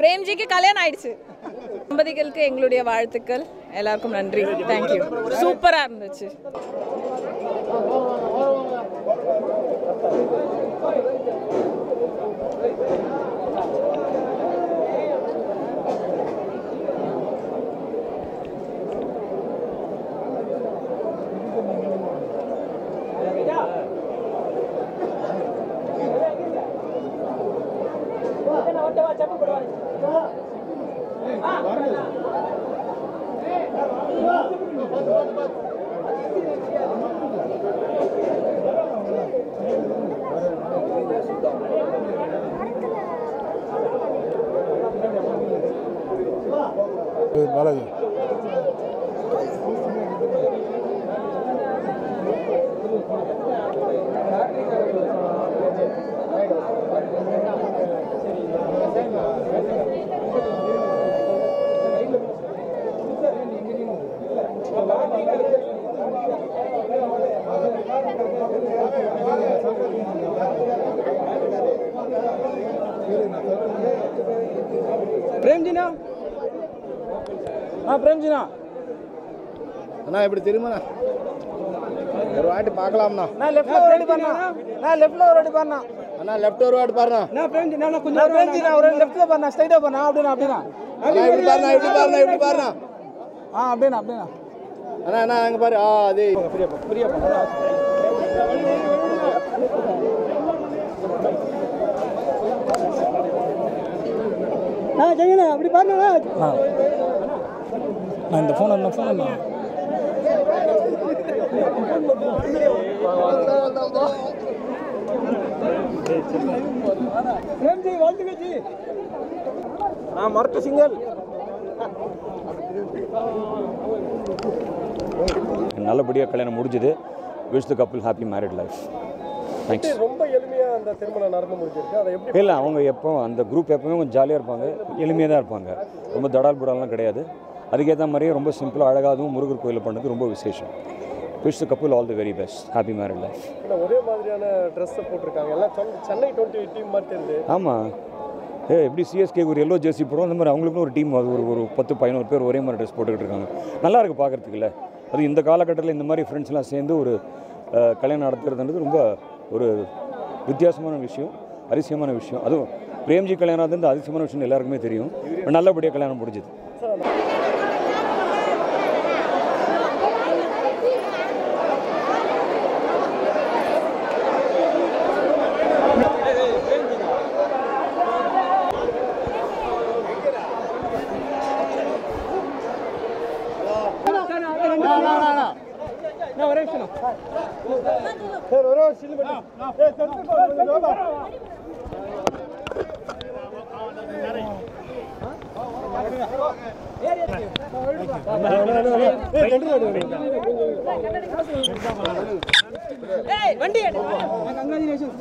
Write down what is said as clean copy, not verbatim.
பிரேம்ஜிக்கு கல்யாணம் ஆயிடுச்சு. தம்பதிகளுக்கு எங்களுடைய வாழ்த்துக்கள். எல்லாருக்கும் நன்றி. தேங்க்யூ. சூப்பராக இருந்துச்சு. பாலாஜி பிரேம்ஜினா பிரேம்ஜினா அண்ணா எப்படி தெரியுமாண்ணா ஒரு வாட்டி பார்க்கலாம்ண்ணா நான் லெஃப்ட்ல ஒரு அடி பாருண்ணா அண்ணா லெஃப்ட் ஒரு வாட்டி பாருண்ணா நான் பிரேம்ஜினா கொஞ்சம் பிரேம்ஜினா ஒரு லெஃப்ட்ல பாருண்ணா ஸ்ட்ரைட்டா பாருண்ணா அப்படினா இப்படி பாருண்ணா அப்படினா அண்ணா அங்கே பாரு அது பிரியா ஜெயனா அப்படி பாருண்ணா நான் இந்த ஃபோன் என்ன பிரேம்ஜி வாழ்த்துக்கள் ஜி. நான் மரட்டு சிங்கல். நல்லபடியாக கல்யாணம் முடிஞ்சது. விஷ் தி couple happy married life. Thanks. ரொம்ப எளிமையாக அந்த திருமணம் நடந்து முடிஞ்சிருக்கு. அதை எப்படி இல்லை அவங்க எப்போ அந்த குரூப் எப்போவுமே கொஞ்சம் ஜாலியாக இருப்பாங்க, எளிமையாக தான் இருப்பாங்க. ரொம்ப தடால் புடாலாம் கிடையாது. அதுக்கேற்ற மாதிரியே ரொம்ப சிம்பிளாக அழகாகவும் முருகர் கோயிலில் பண்ணது ரொம்ப விசேஷம். Wish the couple all the very best. Happy married life. ஒரே மாதிரியான ட்ரெஸ்ஸை போட்டிருக்காங்க எல்லாம். சென்னை 20 டீம் மாதிரி தெரியுது. ஆமாம். எப்படி சிஎஸ்கே ஒரு எல்லோ ஜெர்சி போடுவோம் அந்த மாதிரி அவங்களுக்கும் ஒரு டீம் ஒரு 10-11 பேர் ஒரே மாதிரி ட்ரெஸ் போட்டுக்கிட்டு இருக்காங்க. நல்லா இருக்குது பார்க்குறதுக்கு. இல்லை அது இந்த காலகட்டத்தில் இந்த மாதிரி ஃப்ரெண்ட்ஸ்லாம் சேர்ந்து ஒரு கல்யாணம் நடத்துறதுன்றது ரொம்ப ஒரு வித்தியாசமான விஷயம், அதிசயமான விஷயம். அதுவும் பிரேம்ஜி கல்யாணம் அது இந்த அதிசயமான விஷயம் எல்லாருக்குமே தெரியும். நல்லபடியாக கல்யாணம் முடிஞ்சது. வண்டி கங்க்ராச்சுலேஷன்ஸ்.